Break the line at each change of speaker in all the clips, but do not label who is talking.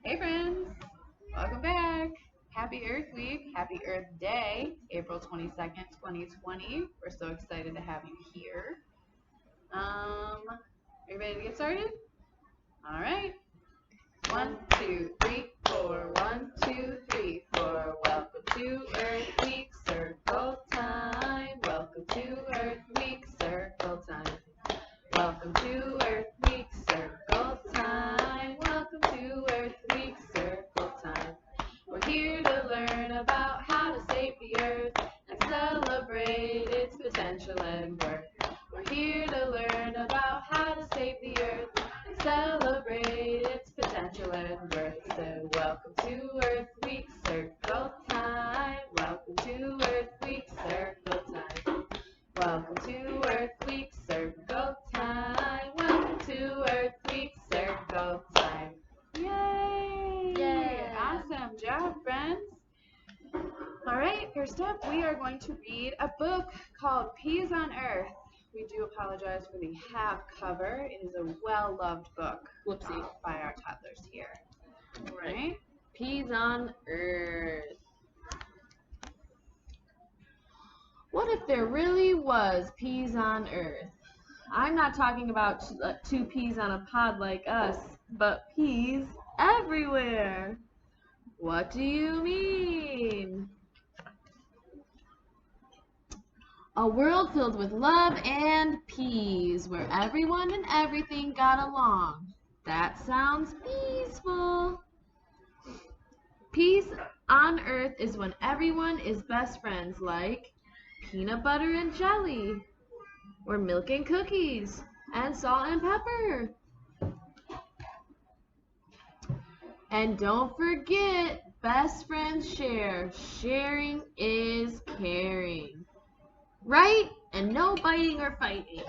Hey friends, welcome back. Happy Earth Week, happy Earth Day, April 22nd, 2020. We're so excited to have you here. Are you ready to get started? All right. 1, 2, 3, 4. 1, 2, 3, 4. Welcome to Earth Week Circle Time. Welcome to Earth Week Circle Time. Welcome to Earth Week Circle Time. Welcome to Earth Week Circle Time. We're here to learn about how to save the Earth and celebrate its potential and worth. We're here to learn about how to save the Earth and celebrate its potential and worth. So welcome to Earth Week Circle Time. Welcome to Earth Week Circle Time. Welcome to Earth Week Circle Time. Welcome to Earth Week Circle Time. Yay!
Yay!
Awesome job, friends. All right, first up, we are going to read a book called Peas on Earth. We do apologize for the half cover. It is a well-loved book.
Whoopsie.
By our toddlers here.
All
All right.
Peas on Earth. What if there really was peas on Earth? I'm not talking about two peas on a pod like us, but peas everywhere. What do you mean? A world filled with love and peas, where everyone and everything got along. That sounds peaceful. Peace on Earth is when everyone is best friends, like peanut butter and jelly, or milk and cookies, and salt and pepper. And don't forget, best friends share. Sharing is caring. Right? And no biting or fighting.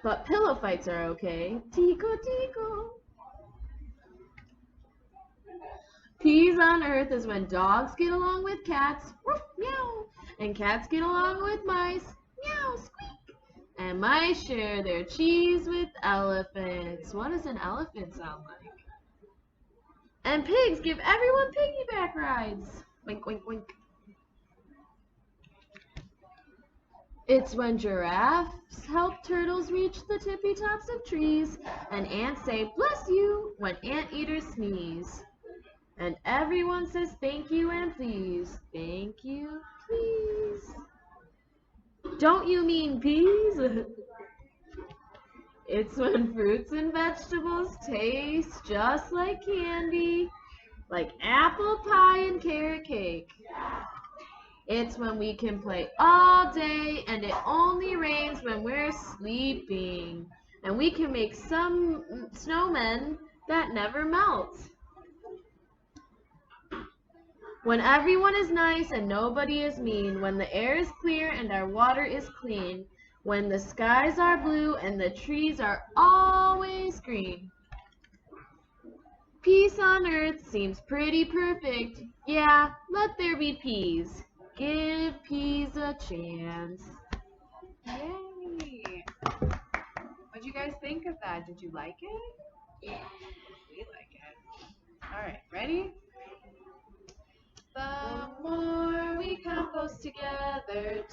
But pillow fights are okay. Tico, tico. Peas on Earth is when dogs get along with cats, woof, meow, and cats get along with mice, meow, squeak, and mice share their cheese with elephants. What does an elephant sound like? And pigs give everyone piggyback rides. Wink, wink, wink. It's when giraffes help turtles reach the tippy tops of trees, and ants say, bless you, when anteaters sneeze. And everyone says thank you and please. Thank you, please. Don't you mean peas? It's when fruits and vegetables taste just like candy, like apple pie and carrot cake. It's when we can play all day and it only rains when we're sleeping. And we can make some snowmen that never melt. When everyone is nice and nobody is mean, when the air is clear and our water is clean, when the skies are blue and the trees are always green. Peace on Earth seems pretty perfect. Yeah, let there be peas. Give peas a chance.
Yay! What'd you guys think of that? Did you like it?
Yeah.
We like it. All right, ready? The more we compost together,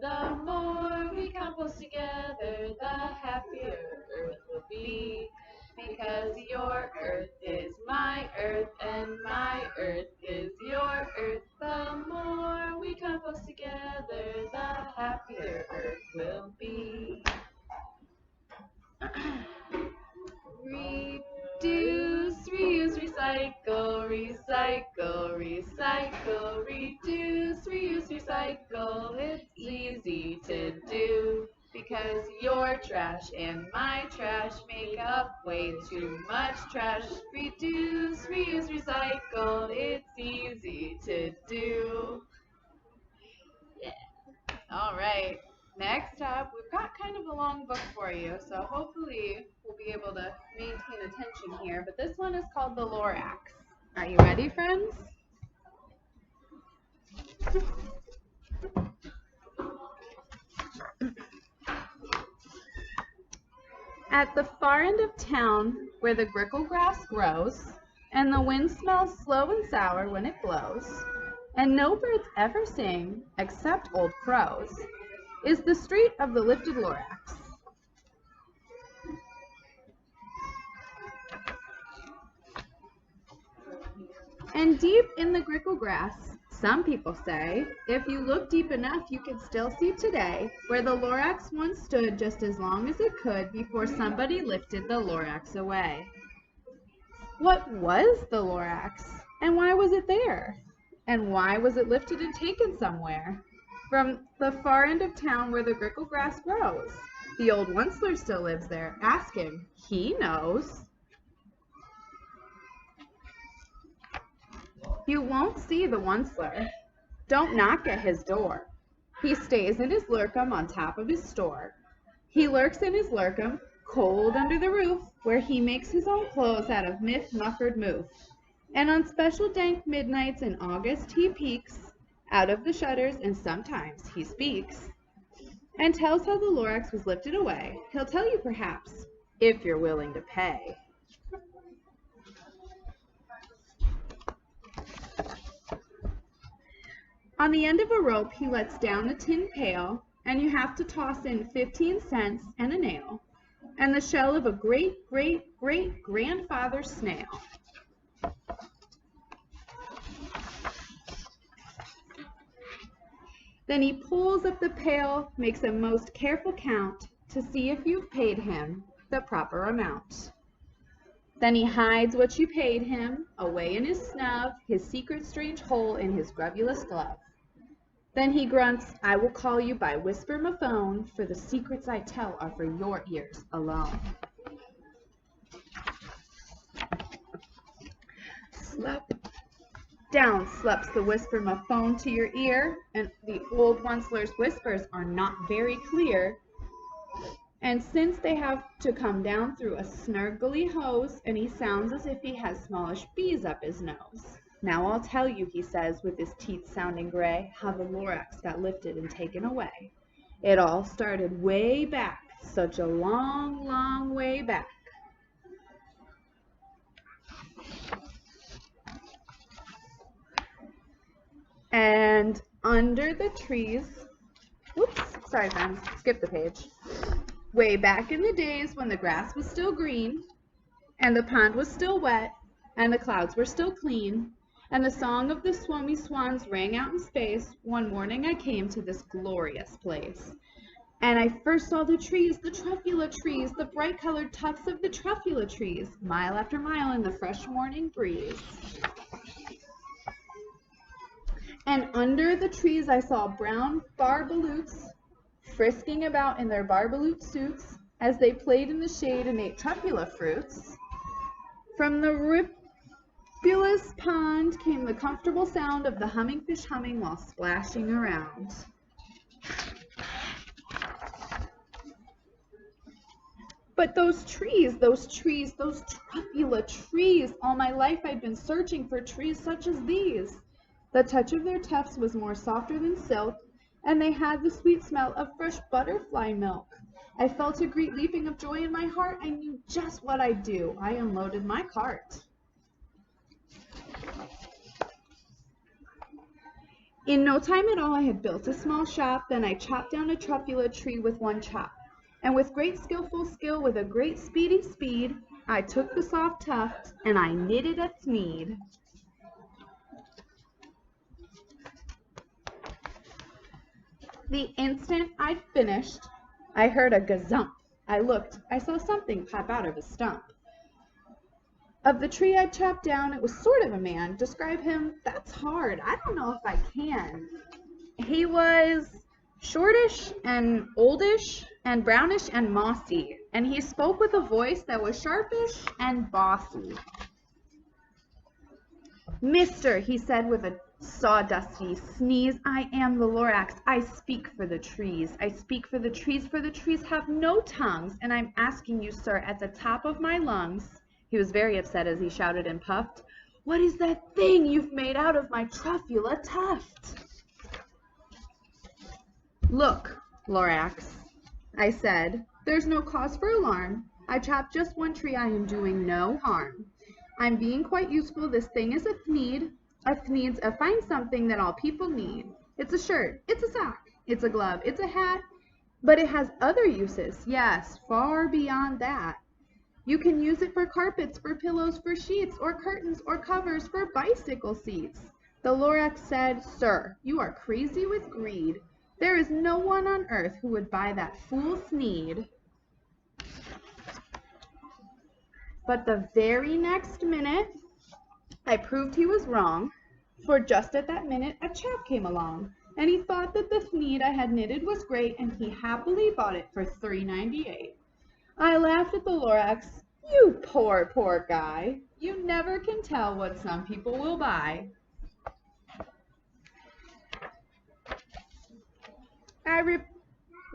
the more we compost together, the happier Earth will be. Because your Earth is my Earth, and my Earth is your Earth. The more we compost together, the happier Earth will be. Reduce, reuse, recycle, recycle, recycle, reduce, reuse, recycle. It's easy to do because your trash and my trash make up way too much trash. Reduce, reuse, recycle. It's easy to do. Yeah. All right. Next up, we've got kind of a long book for you, so hopefully we'll be able to maintain attention here. But this one is called the Lorax. Are you ready, friends? At the far end of town, where the grickle grass grows, and the wind smells slow and sour when it blows, and no birds ever sing except old crows, is the street of the lifted Lorax. And deep in the grickle grass, some people say, if you look deep enough, you can still see today where the Lorax once stood just as long as it could before somebody lifted the Lorax away. What was the Lorax? And why was it there? And why was it lifted and taken somewhere? From the far end of town where the grickle grass grows. The old Onceler still lives there. Ask him. He knows. You won't see the Onceler. Don't knock at his door. He stays in his lurkum on top of his store. He lurks in his lurkum, cold under the roof, where he makes his own clothes out of mufford moof. And on special dank midnights in August he peeks out of the shutters, and sometimes he speaks and tells how the Lorax was lifted away. He'll tell you perhaps, if you're willing to pay. On the end of a rope he lets down a tin pail, and you have to toss in 15 cents and a nail, and the shell of a great-great-great-grandfather snail. Then he pulls up the pail, makes a most careful count to see if you've paid him the proper amount. Then he hides what you paid him away in his snub, his secret strange hole in his grubulous glove. Then he grunts, I will call you by whisper my phone, for the secrets I tell are for your ears alone. Slap. Down slaps the whisper my phone to your ear, and the old Onceler's whispers are not very clear. And since they have to come down through a snurgly hose, and he sounds as if he has smallish bees up his nose. Now I'll tell you, he says, with his teeth sounding gray, how the Lorax got lifted and taken away. It all started way back, such a long, long way back. And under the trees, whoops, sorry friends, skip the page. Way back in the days when the grass was still green, and the pond was still wet, and the clouds were still clean, and the song of the swummy swans rang out in space, one morning I came to this glorious place. And I first saw the trees, the truffula trees, the bright-colored tufts of the truffula trees, mile after mile in the fresh morning breeze. And under the trees I saw brown barbaloots frisking about in their barbaloot suits as they played in the shade and ate truffula fruits. From the ripulous pond came the comfortable sound of the humming fish humming while splashing around. But those trees, those truffula trees, all my life I'd been searching for trees such as these. The touch of their tufts was more softer than silk, and they had the sweet smell of fresh butterfly milk. I felt a great leaping of joy in my heart. I knew just what I'd do. I unloaded my cart. In no time at all, I had built a small shop. Then I chopped down a truffula tree with one chop. And with great skillful skill, with a great speedy speed, I took the soft tuft and I knitted a sneed. The instant I'd finished, I heard a gazump. I looked. I saw something pop out of a stump. Of the tree I chopped down, it was sort of a man. Describe him, that's hard. I don't know if I can. He was shortish and oldish and brownish and mossy, and he spoke with a voice that was sharpish and bossy. Mister, he said with a sawdusty sneeze, I am the Lorax. I speak for the trees. I speak for the trees have no tongues, and I'm asking you, sir, at the top of my lungs. He was very upset as he shouted and puffed, what is that thing you've made out of my truffula tuft? Look, Lorax, I said, there's no cause for alarm.
I chopped just one tree, I am doing no harm. I'm being quite useful, this thing is a thneed. A thneed's a fine something that all people need. It's a shirt, it's a sock, it's a glove, it's a hat, but it has other uses, yes, far beyond that. You can use it for carpets, for pillows, for sheets, or curtains, or covers, for bicycle seats. The Lorax said, Sir, you are crazy with greed. There is no one on earth who would buy that fool Sneed. But the very next minute, I proved he was wrong, for just at that minute a chap came along, and he thought that the Sneed I had knitted was great, and he happily bought it for $3.98. I laughed at the Lorax. You poor, poor guy. You never can tell what some people will buy.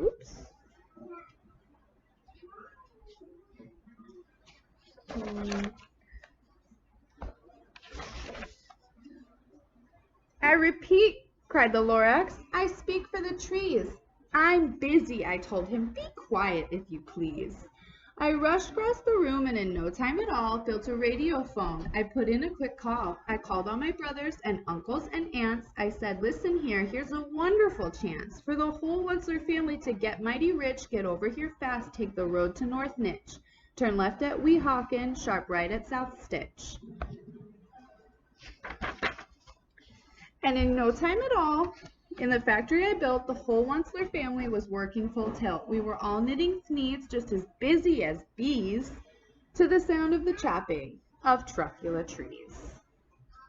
Oops. I repeat, cried the Lorax, I speak for the trees. I'm busy, I told him. Be quiet, if you please. I rushed across the room and in no time at all built a radio phone. I put in a quick call. I called all my brothers and uncles and aunts. I said, listen here, here's a wonderful chance for the whole Wutzler family to get mighty rich. Get over here fast, take the road to North Nitch. Turn left at Weehawken, sharp right at South Stitch. And in no time at all, in the factory I built, the whole Wutzler family was working full tilt. We were all knitting thneeds, just as busy as bees, to the sound of the chopping of truffula trees.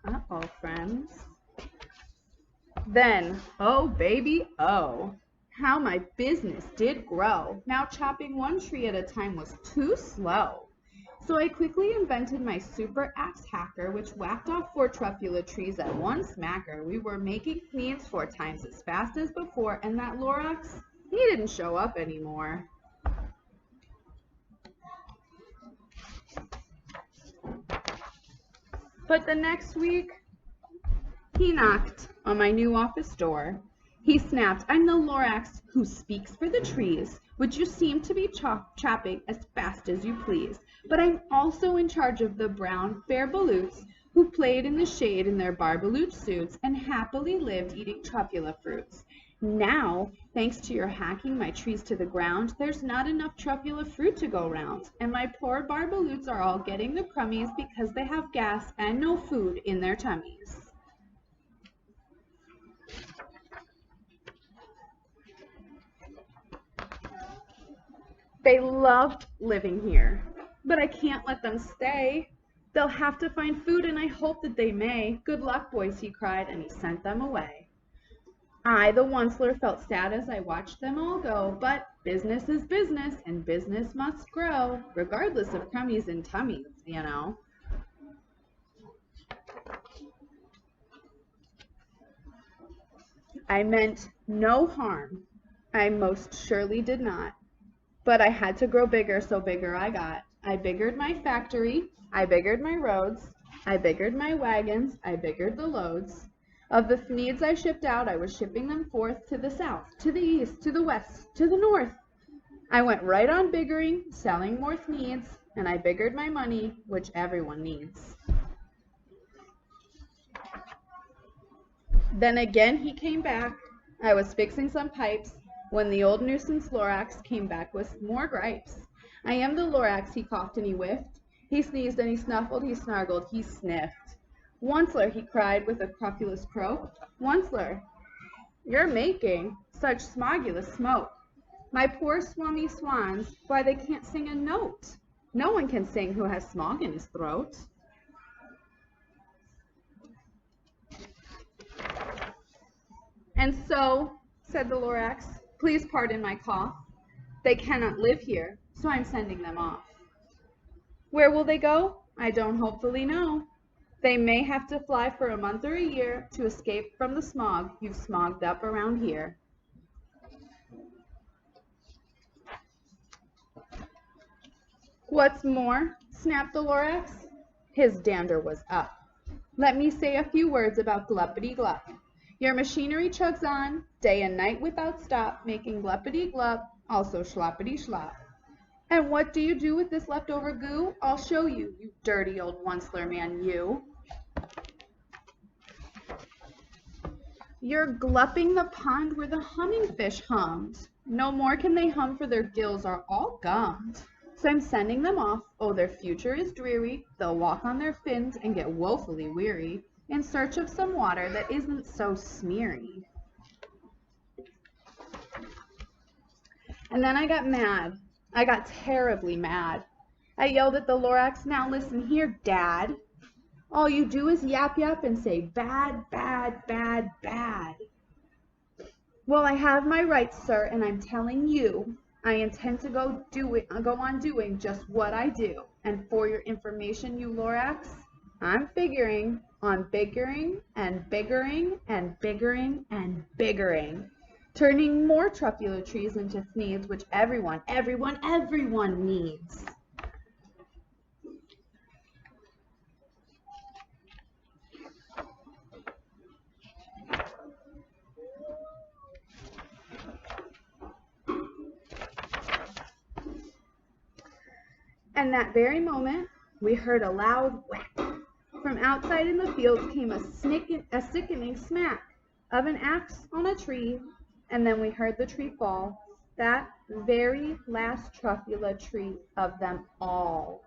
Uh-oh, friends. Then, oh baby, oh, how my business did grow. Now chopping one tree at a time was too slow. So I quickly invented my super axe hacker, which whacked off 4 truffula trees at one smacker. We were making thneeds 4 times as fast as before, and that Lorax, he didn't show up anymore. But the next week, he knocked on my new office door. He snapped, I'm the Lorax who speaks for the trees, which you seem to be chopping as fast as you please. But I'm also in charge of the brown, fair baloots who played in the shade in their barbaloot suits and happily lived eating truffula fruits. Now, thanks to your hacking my trees to the ground, there's not enough truffula fruit to go round, and my poor barbaloots are all getting the crummies because they have gas and no food in their tummies. They loved living here, but I can't let them stay. They'll have to find food, and I hope that they may. Good luck, boys, he cried, and he sent them away. I, the Wutzler, felt sad as I watched them all go, but business is business, and business must grow, regardless of crummies and tummies, you know. I meant no harm. I most surely did not. But I had to grow bigger, so bigger I got. I biggered my factory, I biggered my roads, I biggered my wagons, I biggered the loads. Of the thneeds I shipped out, I was shipping them forth to the south, to the east, to the west, to the north. I went right on biggering, selling more thneeds, and I biggered my money, which everyone needs. Then again he came back. I was fixing some pipes, when the old nuisance Lorax came back with more gripes. I am the Lorax, he coughed and he whiffed. He sneezed and he snuffled, he snargled, he sniffed. Wutzler, he cried with a crofulous croak. Wutzler, you're making such smogulous smoke. My poor swummy swans, why they can't sing a note. No one can sing who has smog in his throat. And so, said the Lorax, please pardon my cough. They cannot live here, so I'm sending them off. Where will they go? I don't hopefully know. They may have to fly for a month or a year to escape from the smog you've smogged up around here. What's more, snapped the Lorax, his dander was up. Let me say a few words about gluppity-glup. Your machinery chugs on, day and night without stop, making gluppity-glup, also schloppity-schlop. And what do you do with this leftover goo? I'll show you, you dirty old Onceler man, you. You're glupping the pond where the humming fish hummed. No more can they hum, for their gills are all gummed. So I'm sending them off. Oh, their future is dreary. They'll walk on their fins and get woefully weary in search of some water that isn't so smeary. And then I got mad. I got terribly mad. I yelled at the Lorax, now listen here, Dad. All you do is yap yap and say bad, bad, bad, bad. Well, I have my rights, sir, and I'm telling you, I intend to go on doing just what I do. And for your information, you Lorax, I'm figuring on biggering and biggering and biggering and biggering, turning more truffula trees into thneeds, which everyone needs. And that very moment, we heard a loud whack. From outside in the fields came a sickening smack of an axe on a tree, and then we heard the tree fall, that very last truffula tree of them all.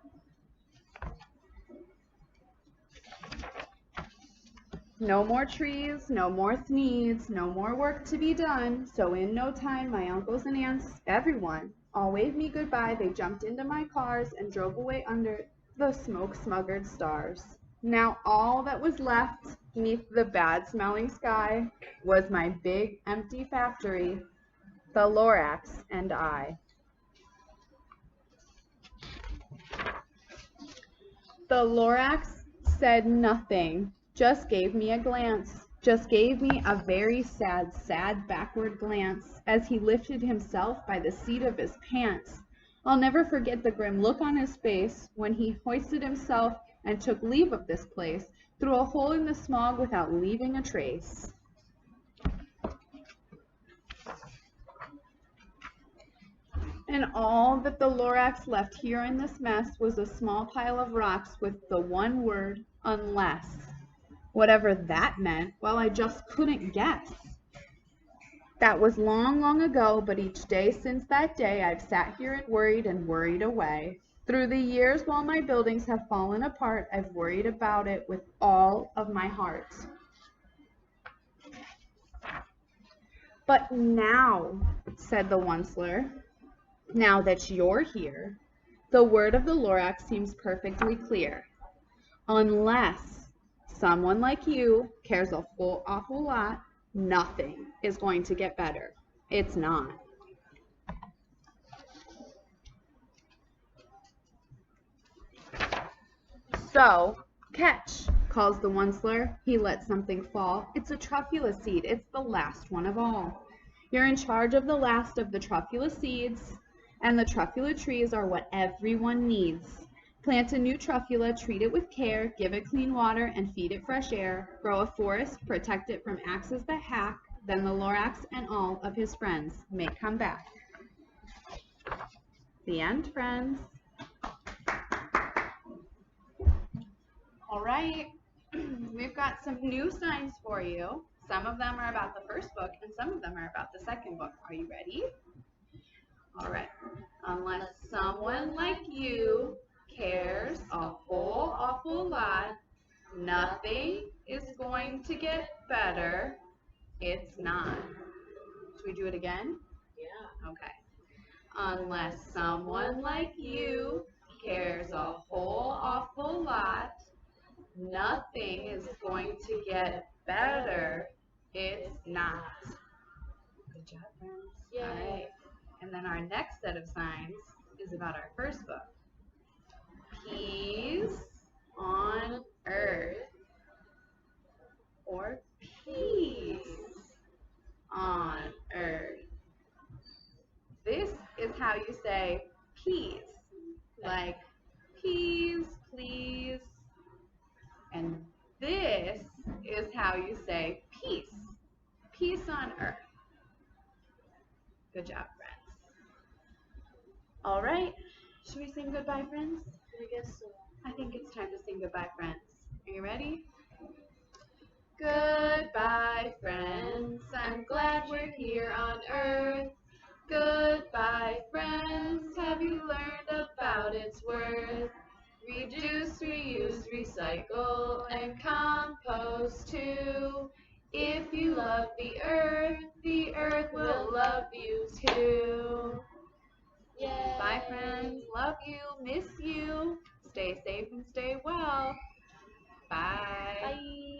No more trees, no more thneeds, no more work to be done, so in no time my uncles and aunts, everyone, all waved me goodbye. They jumped into my cars and drove away under the smoke-smuggered stars. Now all that was left beneath the bad-smelling sky was my big empty factory, the Lorax and I. The Lorax said nothing, just gave me a glance, just gave me a very sad, sad backward glance as he lifted himself by the seat of his pants. I'll never forget the grim look on his face when he hoisted himself and took leave of this place through a hole in the smog without leaving a trace. And all that the Lorax left here in this mess was a small pile of rocks with the one word, unless. Whatever that meant, well, I just couldn't guess. That was long, long ago, but each day since that day I've sat here and worried away. Through the years while my buildings have fallen apart, I've worried about it with all of my heart. But now, said the Onceler, now that you're here, the word of the Lorax seems perfectly clear. Unless someone like you cares a whole awful lot, nothing is going to get better. It's not. So, catch, calls the Onceler. He lets something fall. It's a truffula seed. It's the last one of all. You're in charge of the last of the truffula seeds, and the truffula trees are what everyone needs. Plant a new truffula, treat it with care, give it clean water, and feed it fresh air. Grow a forest, protect it from axes that hack, then the Lorax and all of his friends may come back. The end, friends. All right, we've got some new signs for you. Some of them are about the first book, and some of them are about the second book. Are you ready? All right. Unless someone like you cares a whole awful lot, nothing is going to get better. It's not. Should we do it again? Yeah. Okay. Unless someone like you cares a whole awful lot, nothing is going to get better. It's not. Good job, friends. Yay. All right. And then our next set of signs is about our first book. Peas on earth, or peace on earth. This is how you say peas, like peas, please. And this is how you say peace, peace on earth. Good job, friends. All right, Should we sing goodbye, friends?
I guess so.
I think it's time to sing goodbye, friends. Are you ready?
Goodbye, friends. I'm glad we're here on Earth. Goodbye, friends. Have you learned about its worth? Reduce, reuse, recycle, and compost too. If you love the earth will love you too.
Yay.
Bye, friends. Love you. Miss you. Stay safe and stay well. Bye.
Bye.